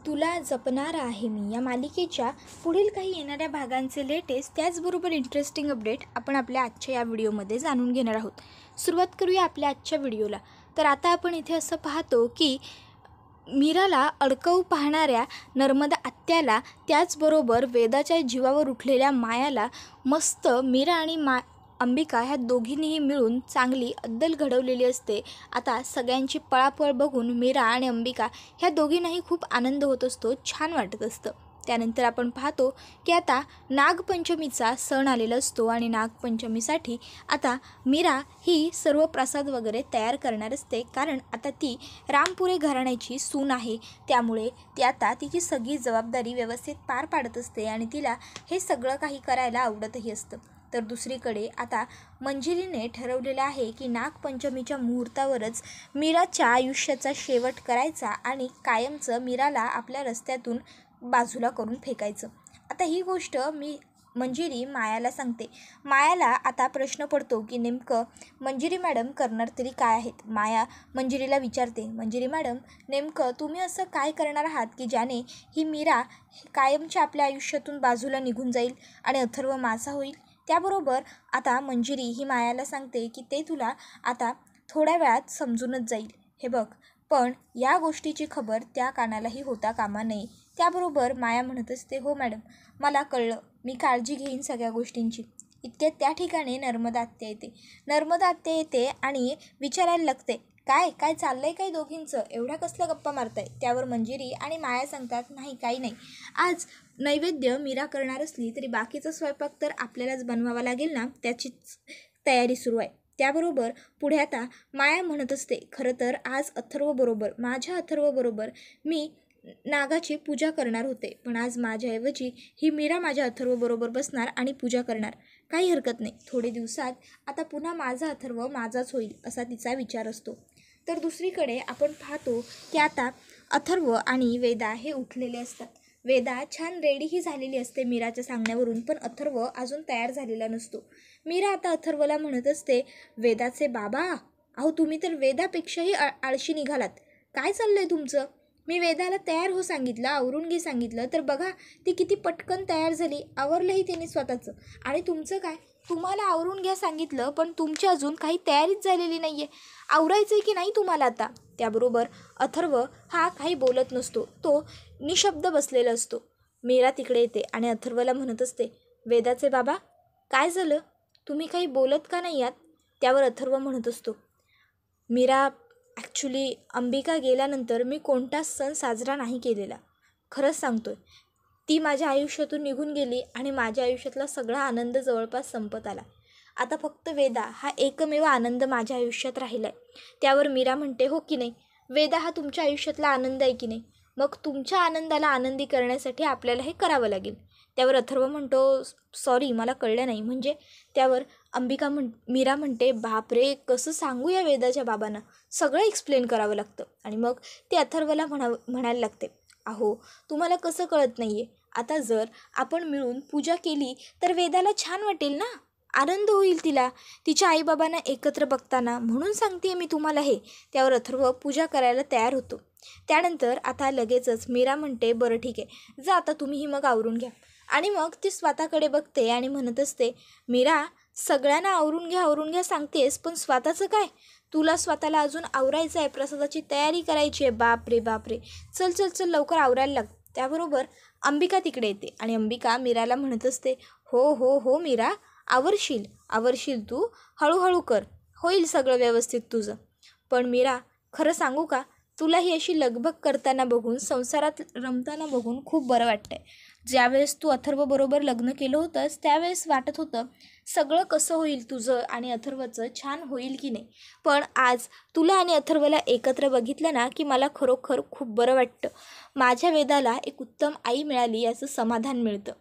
तुला जपणार आहे मी या मालिकेच्या पुढील काही येणाऱ्या भागांचे लेटेस्ट त्याचबरोबर इंटरेस्टिंग अपडेट आपण आपल्या आजच्या या व्हिडिओमध्ये जाणून घेणार आहोत. सुरुवात करूया आपल्या आजच्या व्हिडिओला. तर आता आपण इथे असं पाहतो की मीराला अडकवू पाहणाऱ्या नर्मदा आत्याला त्याचबरोबर वेदाच्या जीवावर उठलेल्या मायाला मस्त मीरा आणि अंबिका ह्या दोघींनीही मिळून चांगली अद्दल घडवलेली असते. आता सगळ्यांची पळापळ बघून मीरा आणि अंबिका ह्या दोघींनाही खूप आनंद होत असतो, छान वाटत असतं. त्यानंतर आपण पाहतो की आता नागपंचमीचा सण आलेला असतो आणि नागपंचमीसाठी आता मीरा ही सर्व प्रसाद वगैरे तयार करणार असते, कारण आता ती रामपुरे घराण्याची सून आहे. त्यामुळे ती आता तिची सगळी जबाबदारी व्यवस्थित पार पाडत असते आणि तिला हे सगळं काही करायला आवडतही असतं. तर दुसरीकडे आता मंजिरीने ठरवलेलं आहे की नागपंचमीच्या मुहूर्तावरच मीराच्या आयुष्याचा शेवट करायचा आणि कायमचं मीराला आपल्या रस्त्यातून बाजूला करून फेकायचं. आता ही गोष्ट मंजिरी मायाला सांगते. मायाला आता प्रश्न पडतो की नेमकं मंजिरी मॅडम करणार तरी काय आहेत. माया मंजिरीला विचारते, मंजिरी मॅडम, नेमकं तुम्ही असं काय करणार आहात की ज्याने ही मीरा कायमच्या आपल्या आयुष्यातून बाजूला निघून जाईल आणि अथर्व माझा होईल. त्याबरोबर आता मंजिरी ही मायाला सांगते की ते तुला आता थोड्या वेळात समजूनच जाईल. हे बघ, पण या गोष्टीची खबर त्या कानालाही होता कामा नये. त्याबरोबर माया म्हणत असते, हो मॅडम, मला कळलं, मी काळजी घेईन सगळ्या गोष्टींची. इतक्यात त्या ठिकाणी नर्मदा आत्या येते आणि विचारायला लागते, काय काय चाललंय काय दोघींचं, एवढ्या कसल्या गप्पा मारताय. त्यावर मंजिरी आणि माया सांगतात, नाही काही नाही, आज नैवेद्य मीरा करणार असली तरी बाकीचा स्वयंपाक तर आपल्यालाच बनवावा लागेल ना, त्याचीच तयारी सुरू आहे. त्याबरोबर पुढे आता माया म्हणत असते, खरं तर आज माझ्या अथर्वबरोबर मी नागाची पूजा करणार होते, पण आज माझ्याऐवजी ही मीरा माझ्या अथर्वबरोबर बसणार आणि पूजा करणार. काही हरकत नाही, थोडे दिवसात आता पुन्हा माझा अथर्व माझाच होईल असा तिचा विचार असतो. तर दुसरीकडे आपण पाहतो की आता अथर्व आणि वेदा हे उठलेले असतात. वेदा छान रेडीही झालेली असते मीराच्या सांगण्यावरून, पण अथर्व अजून तयार झालेला नसतो. मीरा आता अथर्वला म्हणत असते, वेदाचे बाबा, अहो तुम्ही तर वेदापेक्षाही आळशी निघालात. काय चाललंय तुमचं? मी वेदाला तयार हो सांगितलं, आवरून घे सांगितलं, तर बघा ती किती पटकन तयार झाली, आवरलंही तिने स्वतःचं. आणि तुमचं काय, तुम्हाला आवरून घ्या सांगितलं, पण तुमची अजून काही तयारीच झालेली नाही आहे. आवरायचं आहे की नाही तुम्हाला आता? त्याबरोबर अथर्व हा काही बोलत नसतो, तो निशब्द बसलेला असतो. मीरा तिकडे येते आणि अथर्वला म्हणत असते, वेदाचे बाबा, काय झालं, तुम्ही काही बोलत का नाही आहात? त्यावर अथर्व म्हणत असतो, मीरा, ॲक्च्युली अंबिका गेल्यानंतर मी कोणताच सण साजरा नाही केलेला. खरंच सांगतोय, ती माझ्या आयुष्यातून निघून गेली आणि माझ्या आयुष्यातला सगळा आनंद जवळपास संपत आला. आता फक्त वेदा हा एकमेव आनंद माझ्या आयुष्यात राहिला आहे. त्यावर मीरा म्हणते, हो की नाही, वेदा हा तुमच्या आयुष्यातला आनंद आहे की नाही, मग तुमच्या आनंदाला आनंदी करण्यासाठी आपल्याला हे करावं लागेल. त्यावर अथर्व म्हणतो, सॉरी, मला कळलं नाही म्हणजे. त्यावर मीरा म्हणते, बापरे, कसं सांगू या वेदाच्या बाबांना, सगळं एक्सप्लेन करावं लागतं. आणि मग ते अथर्वला म्हणायला लागते, अहो तुम्हाला कसं कळत नाही आहे, आता जर आपण मिळून पूजा केली तर वेदाला छान वाटेल ना, आनंद होईल तिला तिच्या आईबाबांना एकत्र बघताना, म्हणून सांगते मी तुम्हाला हे. त्यावर अथर्व पूजा करायला तयार होतो. त्यानंतर आता लगेचच मीरा म्हणते, बरं ठीक आहे, जा आता तुम्हीही मग आवरून घ्या. आणि मग ती स्वतःकडे बघते आणि म्हणत असते, मीरा, सगळ्यांना आवरून घ्या सांगतेस, पण स्वतःचं काय? तुला स्वतःला अजून आवरायचं आहे, प्रसादाची तयारी करायची आहे. बापरे, चल लवकर आवरायला लाग. त्याबरोबर अंबिका तिकडे येते आणि अंबिका मीराला म्हणत असते, हो मीरा, आवरशील तू, हळूहळू कर, होईल सगळं व्यवस्थित तुझं. पण मीरा, खरं सांगू का, तुला ही अशी लगबग करताना बघून, संसारात रमताना बघून खूप बरं वाटतंय. ज्यावेळेस तू अथर्वबरोबर लग्न केलं होतंस त्यावेळेस वाटत होतं सगळं कसं होईल तुझं आणि अथर्वचं, छान होईल की नाही. पण आज तुला आणि अथर्वला एकत्र बघितलं ना की मला खरोखर खूप बरं वाटतं. माझ्या वेदाला एक उत्तम आई मिळाली याचं समाधान मिळतं.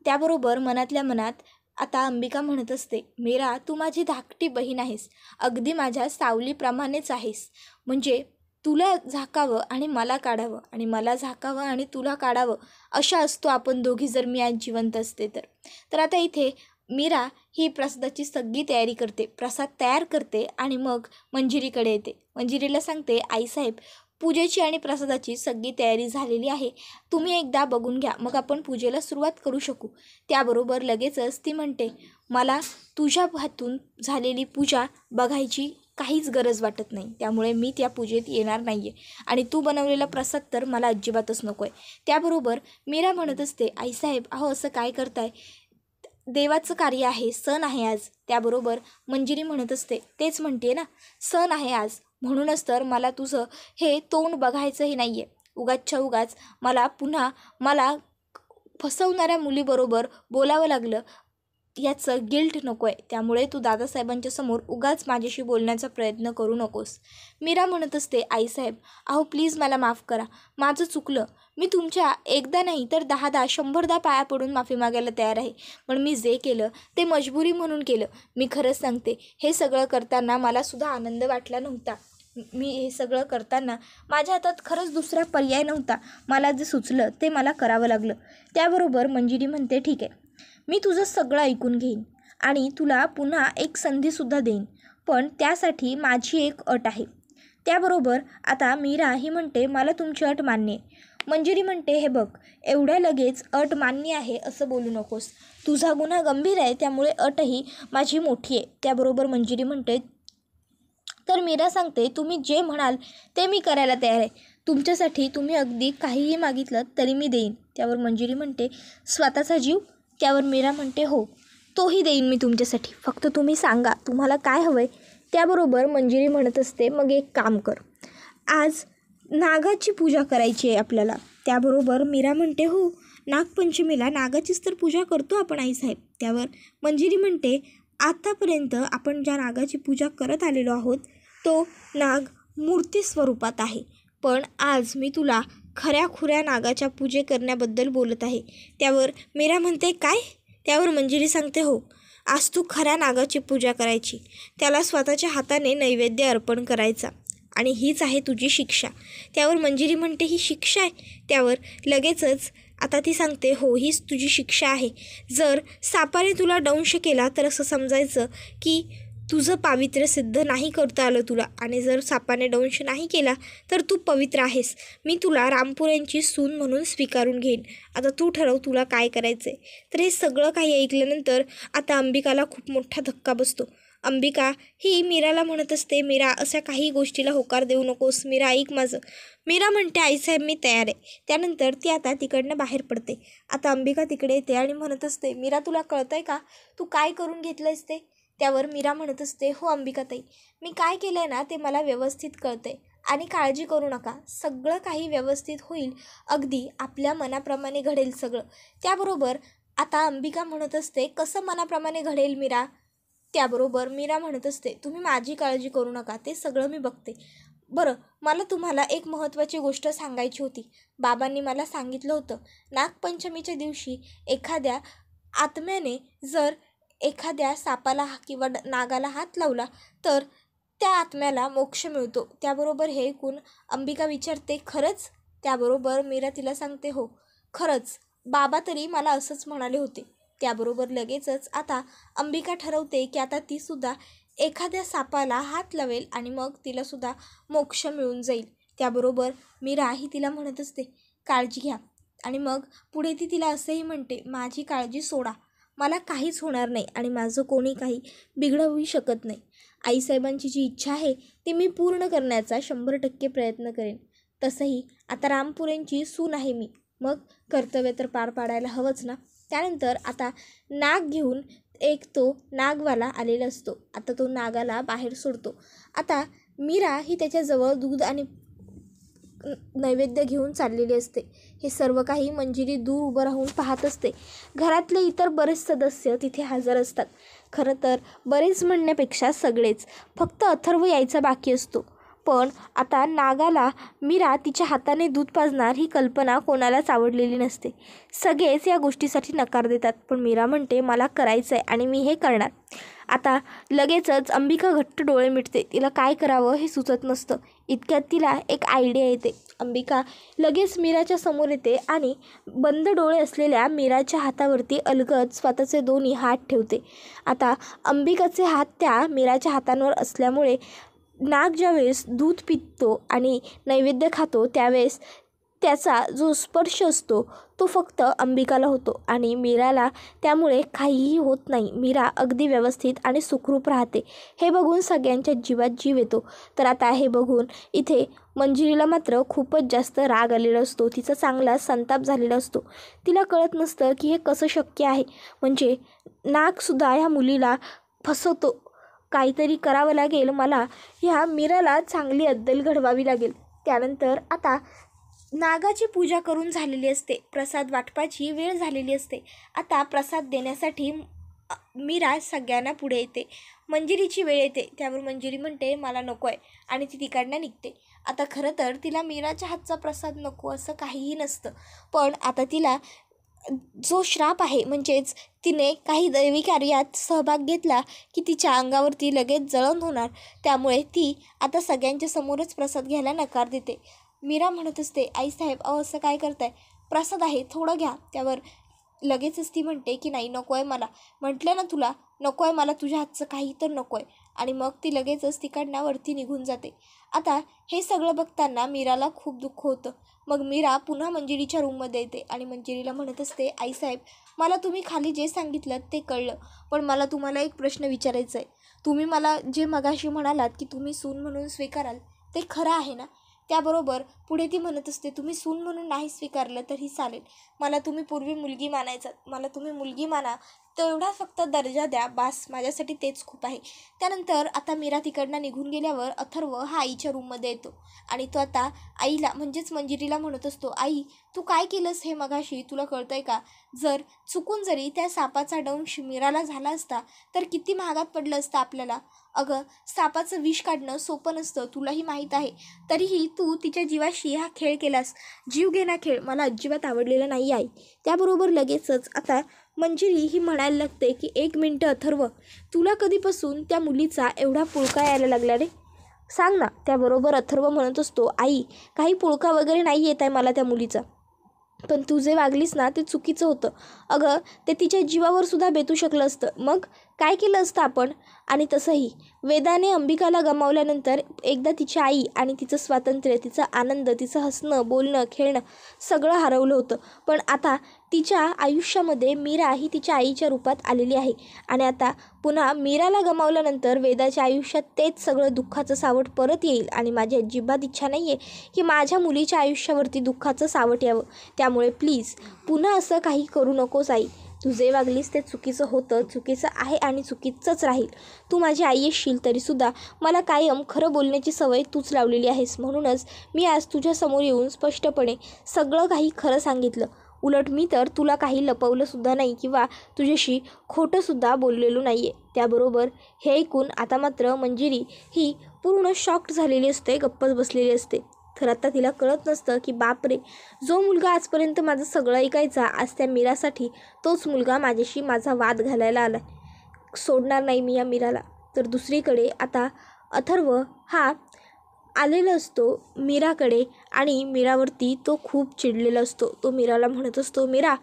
त्याबरोबर मनातल्या मनात आता अंबिका म्हणत असते, मीरा, तू माझी धाकटी बहीण आहेस, अगदी माझ्या सावलीप्रमाणेच आहेस. म्हणजे तुला झाकावं आणि मला काढावं, आणि मला झाकावं आणि तुला काढावं, अशा असतो आपण दोघी जर मी आज जिवंत असते तर. तर आता इथे मीरा ही प्रसादाची सगळी तयारी करते, प्रसाद तयार करते आणि मग मंजिरीकडे येते. मंजिरीला सांगते, आईसाहेब, पूजेची आणि प्रसादाची सगळी तयारी झालेली आहे, तुम्ही एकदा बघून घ्या, मग आपण पूजेला सुरुवात करू शकू. त्याबरोबर लगेचच ती म्हणते, मला तुझ्या हातून झालेली पूजा बघायची काहीच गरज वाटत नाही, त्यामुळे मी त्या पूजेत येणार नाही आहे. आणि तू बनवलेला प्रसाद तर मला अजिबातच नको आहे. त्याबरोबर मीरा म्हणत असते, आईसाहेब अहो असं काय करताय, देवाचं कार्य आहे, सण आहे आज. त्याबरोबर मंजिरी म्हणत असते, तेच म्हणते ना, सण आहे आज, म्हणूनच तर मला तुझं हे तोंड बघायचंही नाही आहे. उगाचच्या उगाच मला फसवणाऱ्या मुलीबरोबर बोलावं लागलं, याचं गिल्ट नको आहे. त्यामुळे तू दादासाहेबांच्या समोर उगाच माझ्याशी बोलण्याचा प्रयत्न करू नकोस. मीरा म्हणत असते, आईसाहेब अहो प्लीज मला माफ करा, माझं चुकलं. मी तुमच्या एकदा नाही तर 10दा 100दा पाया पडून माफी मागायला तयार आहे, पण मी जे केलं ते मजबुरी म्हणून केलं. मी खरंच सांगते, हे सगळं करताना मला सुद्धा आनंद वाटला नव्हता. मी हे सगळं करताना माझ्या हातात खरंच दुसरा पर्याय नव्हता. मला जे सुचलं ते मला करावं लागलं. त्याबरोबर मंजिरी म्हणते, ठीक आहे, मी तुझं सगळं ऐकून घेईन आणि तुला पुन्हा एक संधीसुद्धा देईन, पण त्यासाठी माझी एक अट आहे. त्याबरोबर आता मीरा ही म्हणते, मला तुमची अट मान्य आहे. मंजिरी म्हणते, हे बघ, एवढ्या लगेच अट मान्य आहे असं बोलू नकोस. तुझा गुन्हा गंभीर आहे, त्यामुळे अटही माझी मोठी आहे. त्याबरोबर मंजिरी म्हणते, तर मीरा सांगते, तुम्ही जे म्हणाल ते मी करायला तयार आहे. तुमच्यासाठी तुम्ही अगदी काहीही मागितलं तरी मी देईन. त्यावर मंजिरी म्हणते, स्वतःचा जीव? त्यावर मीरा म्हणते, हो, तोही देईन मी तुमच्यासाठी, फक्त तुम्ही सांगा तुम्हाला काय हवं आहे. त्याबरोबर मंजिरी म्हणत असते, मग एक काम कर, आज नागाची पूजा करायची आहे आपल्याला. त्याबरोबर मीरा म्हणते, हो, नागपंचमीला नागाचीच तर पूजा करतो आपण आईसाहेब. त्यावर मंजिरी म्हणते, आतापर्यंत आपण ज्या नागाची पूजा करत आलेलो आहोत तो नाग मूर्ती स्वरूपात आहे, पण आज मी तुला खऱ्या नागाच्या पूजे करण्याबद्दल बोलत आहे. त्यावर मीरा म्हणते, काय? त्यावर मंजिरी सांगते, हो, आज तू खऱ्या नागाची पूजा करायची, त्याला स्वतःच्या हाताने नैवेद्य अर्पण करायचा आणि हीच आहे तुझी शिक्षा. त्यावर मंजिरी म्हणते, ही शिक्षा आहे? त्यावर लगेचच आता ती सांगते, हो, हीच तुझी शिक्षा आहे. जर सापाने तुला दंश केला तर असं समजायचं की तुझं पावित्र्य सिद्ध नाही करता आलं तुला, आणि जर सापाने दंश नाही केला तर तू पवित्र आहेस. मी तुला रामपुऱ्यांची सून म्हणून स्वीकारून घेईन. आता तू ठरव तुला काय करायचं आहे. तर हे सगळं काही ऐकल्यानंतर आता अंबिकाला खूप मोठा धक्का बसतो. अंबिका ही मीराला म्हणत असते, मीरा अशा काही गोष्टीला होकार देऊ नकोस, मीरा ऐक माझं. मीरा म्हणते, आईसाहेब मी तयार आहे. त्यानंतर ती आता तिकडनं बाहेर पडते. आता अंबिका तिकडे येते आणि म्हणत असते, मीरा तुला कळतंय का तू काय करून घेतलंयस ते? त्यावर मीरा म्हणत असते, हो अंबिकाताई, मी काय केलं आहे ना ते मला व्यवस्थित कळतंय आणि काळजी करू नका, सगळं काही व्यवस्थित होईल, अगदी आपल्या मनाप्रमाणे घडेल सगळं. त्याबरोबर आता अंबिका म्हणत असते, कसं मनाप्रमाणे घडेल मीरा? त्याबरोबर मीरा म्हणत असते, तुम्ही माझी काळजी करू नका, ते सगळं मी बघते. बरं, मला तुम्हाला एक महत्त्वाची गोष्ट सांगायची होती. बाबांनी मला सांगितलं होतं, नागपंचमीच्या दिवशी एखाद्या आत्म्याने जर एखाद्या सापाला किंवा नागाला हात लावला तर त्या आत्म्याला मोक्ष मिळतो. त्याबरोबर हे ऐकून अंबिका विचारते, खरंच? त्याबरोबर मीरा तिला सांगते, हो खरंच, बाबा तरी मला असंच म्हणाले होते. त्याबरोबर लगेचच आता अंबिका ठरवते की आता तीसुद्धा एखाद्या सापाला हात लावेल आणि मग तिलासुद्धा मोक्ष मिळून जाईल. त्याबरोबर मीरा ही तिला म्हणत असते, काळजी घ्या. आणि मग पुढे ती तिला असंही म्हणते, माझी काळजी सोडा, मला काहीच होणार नाही आणि माझं कोणी काही बिघडवू शकत नाही. आईसाहेबांची जी इच्छा आहे ती मी पूर्ण करण्याचा 100% प्रयत्न करेन. तसंही आता रामपुरेंची सून आहे मी, मग कर्तव्य तर पार पाडायला हवंच ना. त्यानंतर आता नाग घेऊन एक तो नागवाला आलेला असतो. आता तो नागाला बाहेर सोडतो. आता मीरा ही त्याच्याजवळ दूध आणि नैवेद्य घेऊन चाललेली असते. हे सर्व काही मंजिरी दूर उभं राहून पाहत असते. घरातले इतर बरेच सदस्य तिथे हजर असतात. खरं तर बरेच म्हणण्यापेक्षा सगळेच, फक्त अथर्व यायचा बाकी असतो. पण आता नागाला मीरा तिच्या हाताने दूध पाजणार ही कल्पना कोणालाच आवडलेली नसते. सगळेच या गोष्टीसाठी नकार देतात, पण मीरा म्हणते, मला करायचं आहे आणि मी हे करणार. आता लगेचच अंबिका घट्ट डोळे मिटते. तिला काय करावं हे सुचत नसतं. इतक्यात तिला एक आयडिया येते. अंबिका लगेच मीराच्या समोर येते आणि बंद डोळे असलेल्या मीराच्या हातावरती अलगद स्वतःचे दोन्ही हात ठेवते. आता अंबिकाचे हात त्या मीराच्या हातांवर असल्यामुळे नाग ज्यावेळेस दूध पितो आणि नैवेद्य खातो त्यावेळेस त्याचा जो स्पर्श असतो तो फक्त अंबिकाला होतो आणि मीराला त्यामुळे काहीही होत नाही. मीरा अगदी व्यवस्थित आणि सुखरूप राहते. हे बघून सगळ्यांच्या जीवात जीव येतो. तर आता हे बघून इथे मंजिरीला मात्र खूपच जास्त राग आलेला असतो. तिचा चांगला संताप झालेला असतो. तिला कळत नसतं की हे कसं शक्य आहे. म्हणजे नागसुद्धा ह्या मुलीला फसवतो. काहीतरी करावं लागेल मला. ह्या मीराला चांगली अद्दल घडवावी लागेल. त्यानंतर आता नागाची पूजा करून झालेली असते. प्रसाद वाटपाची वेळ झालेली असते. आता प्रसाद देण्यासाठी मीरा सगळ्यांना पुढे येते. मंजिरीची वेळ येते. त्यावर मंजिरी म्हणते मला नको आहे आणि ती तिकडनं निघते. आता खरं तर तिला मीराच्या हातचा प्रसाद नको असं काहीही नसतं. पण आता तिला जो श्राप आहे म्हणजेच तिने काही दैवी कार्यात सहभाग घेतला की तिच्या अंगावरती लगेच जळण होणार. त्यामुळे ती आता सगळ्यांच्या समोरच प्रसाद घ्यायला नकार देते. मीरा म्हणत असते आईसाहेब असं काय करताय, प्रसाद आहे थोडं घ्या. त्यावर लगेचच ती म्हणते की नाही नको आहे मला. म्हटलं ना तुला नको आहे मला तुझ्या हातचं काही तर नको आहे. आणि मग ती लगेचच तिकडनं वरती निघून जाते. आता हे सगळं बघताना मीराला खूप दुःख होतं. मग मीरा पुन्हा मंजिरीच्या रूममध्ये येते आणि मंजिरीला म्हणत असते आईसाहेब मला तुम्ही खाली जे सांगितलं ते कळलं. पण मला तुम्हाला एक प्रश्न विचारायचा आहे. तुम्ही मला जे मगाशी म्हणालात की तुम्ही सून म्हणून स्वीकाराल ते खरं आहे ना. त्याबरोबर पुढे ती म्हणत असते तुम्ही सून म्हणून नाही स्वीकारलं तरी चालेल. मला तुम्ही पूर्वी मुलगी मानायचा. मला तुम्ही मुलगी माना. तेवढा फक्त दर्जा द्या बास. माझ्यासाठी तेच खूप आहे. त्यानंतर आता मीरा तिकडनं निघून गेल्यावर अथर्व हा आईच्या रूममध्ये येतो आणि तो आता आईला म्हणजेच मंजिरीला म्हणत असतो आई तू काय केलंस हे मगाशी तुला कळतंय का. जर चुकून जरी त्या सापाचा दंश मीराला झाला असता तर किती महागात पडलं असतं आपल्याला. अगं सापाचं विष काढणं सोपं नसतं तुलाही माहीत आहे. तरीही तू तिच्या जीवाशी हा खेळ केलास. जीव घेणा खेळ मला अजिबात आवडलेला नाही आई. त्याबरोबर लगेचच आता मंजिरी ही म्हणायला लागते की 1 मिनटं अथर्व तुला कधीपासून त्या मुलीचा एवढा पुळका यायला लागला रे सांग ना. त्याबरोबर अथर्व म्हणत असतो आई काही पुळका वगैरे नाही येत आहे मला त्या मुलीचा. पण तू जे वागलीस ना ते चुकीचं होतं. अगं ते तिच्या जीवावर सुद्धा बेतू शकलं असतं. मग काय केलं असतं आपण. आणि तसंही वेदाने अंबिकाला गमावल्यानंतर एकदा तिची आई आणि तिचं स्वातंत्र्य तिचा आनंद तिचं हसणं बोलणं खेळणं सगळं हरवलं होतं. पण आता तिच्या आयुष्यामध्ये मीरा ही तिच्या आईच्या रूपात आलेली आहे. आणि आता पुन्हा मीराला गमावल्यानंतर वेदाच्या आयुष्यात तेच सगळं दुःखाचं सावट परत येईल. आणि माझी अजिबात इच्छा नाही आहे की माझ्या मुलीच्या आयुष्यावरती दुःखाचं सावट यावं. त्यामुळे प्लीज पुन्हा असं काही करू नकोस आई. तू जे वागलीस ते चुकीचं होतं चुकीचं आहे आणि चुकीचंच राहील. तू माझी आई असशील तरीसुद्धा मला कायम खरं बोलण्याची सवय तूच लावलेली आहेस. म्हणूनच मी आज तुझ्यासमोर येऊन स्पष्टपणे सगळं काही खरं सांगितलं. उलट मी तर तुला काही लपवलंसुद्धा नाही किंवा तुझ्याशी खोटंसुद्धा बोललेलो नाही आहे. त्याबरोबर हे ऐकून आता मात्र मंजिरी ही पूर्ण शॉक्ड झालेली असते. गप्पच बसलेली असते. तर आता तिला कळत नसतं की बापरे जो मुलगा आजपर्यंत माझं सगळं ऐकायचा आज त्या मीरासाठी तोच मुलगा माझ्याशी माझा वाद घालायला आला. सोडणार नाही मी या मीराला. तर दुसरीकडे आता अथर्व हा आलेला असतो मीराकडे आणि मीरावरती तो खूप चिडलेला असतो. तो मीराला म्हणत असतो मीरा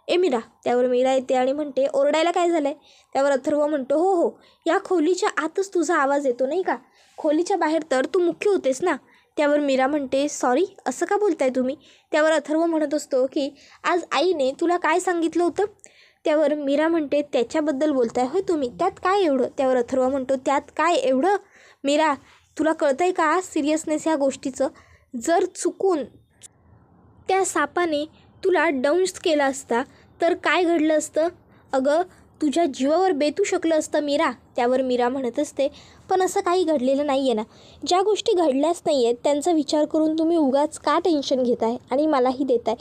ए मीरा. त्यावर मीरा येते आणि म्हणते ओरडायला काय झालं आहे. त्यावर अथर्व म्हणतो हो हो या खोलीच्या आतच तुझा आवाज येतो नाही का. खोलीच्या बाहेर तर तू मुख्य होतेस ना. त्यावर मीरा म्हणते सॉरी असं का बोलताय तुम्ही. त्यावर अथर्व म्हणत असतो की आज आईने तुला काय सांगितलं होतं. त्यावर मीरा म्हणते त्याच्याबद्दल बोलताय होय तुम्ही. त्यात काय एवढं. त्यावर अथर्व म्हणतो त्यात काय एवढं. मीरा तुला कळतंय का सिरियसनेस ह्या गोष्टीचं. जर चुकून त्या सापाने तुला दंश केला असता तर काय घडलं असतं. अगं तुझ्या जीवावर बेतू शकलं असतं मीरा. त्यावर मीरा म्हणत असते पण असं काही घडलेलं नाही आहे ना. ज्या गोष्टी घडल्याच नाही आहेत त्यांचा विचार करून तुम्ही उगाच का टेन्शन घेताय आणि मलाही देताय.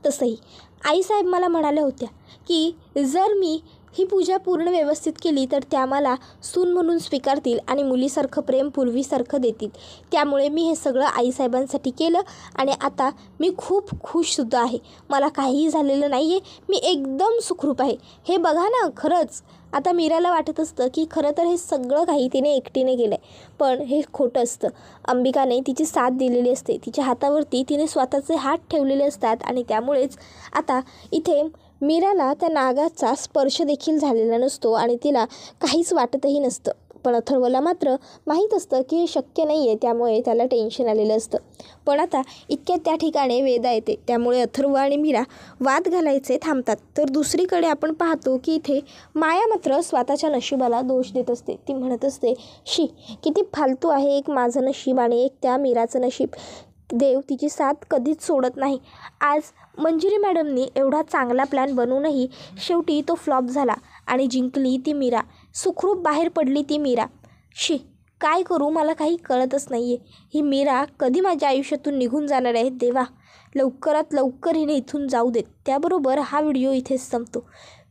तसंही आईसाहेब मला म्हणाल्या होत्या की जर मी ही पूजा पूर्ण व्यवस्थित केली तर त्या मला सून म्हणून स्वीकारतील आणि मुलीसारखं प्रेम पूर्वीसारखं देतील. त्यामुळे मी हे सगळं आईसाहेबांसाठी केलं आणि आता मी खूप खुशसुद्धा आहे. मला काहीही झालेलं नाही आहे. मी एकदम सुखरूप आहे. हे बघा ना खरंच. आता मीराला वाटत असतं की खरं तर हे सगळं काही तिने एकटीने केलं आहे. पण हे खोटं असतं. अंबिकाने तिची साथ दिलेली असते. तिच्या हातावरती तिने स्वतःचे हात ठेवलेले असतात आणि त्यामुळेच आता इथे मीराला त्या नागाचा स्पर्श देखील झालेला नसतो आणि तिला काहीच वाटतही नसतं. पण अथर्वला मात्र माहीत असतं की हे शक्य नाही आहे, त्यामुळे त्याला टेन्शन आलेलं असतं. पण आता इतक्यात त्या ठिकाणी वेदा येते, त्यामुळे अथर्व आणि मीरा वाद घालायचे थांबतात. तर दुसरीकडे आपण पाहतो की इथे माया मात्र स्वतःच्या नशिबाला दोष देत असते. ती म्हणत असते, शी किती फालतू आहे एक माझं नशीब आणि एक त्या मीराचं नशीब. देव तिची साथ कधीच सोडत नाही. आज मंजिरी मॅडमनी एवढा चांगला प्लॅन बनवूनही शेवटी तो फ्लॉप झाला आणि जिंकली ती मीरा. सुखरूप बाहेर पडली ती मीरा. शी काय करू मला काही कळतच नाही आहे. ही मीरा कधी माझ्या आयुष्यातून निघून जाणार आहे देवा. लवकरात लवकर हिने इथून जाऊ देत. त्याबरोबर हा व्हिडिओ इथेच संपतो.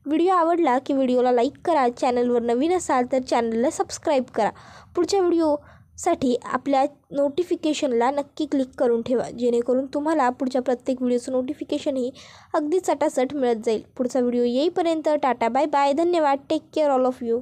व्हिडिओ आवडला की व्हिडिओला लाईक करा. चॅनलवर नवीन असाल तर चॅनलला सबस्क्राईब करा. पुढच्या व्हिडिओसाठी आपल्या नोटिफिकेशनला नक्की क्लिक करून ठेवा, जेणेकरून तुम्हाला पुढच्या प्रत्येक व्हिडिओचं नोटिफिकेशनही अगदी चटाचट मिळत जाईल. पुढचा व्हिडिओ येईपर्यंत टाटा बाय बाय. धन्यवाद. Take care all of you.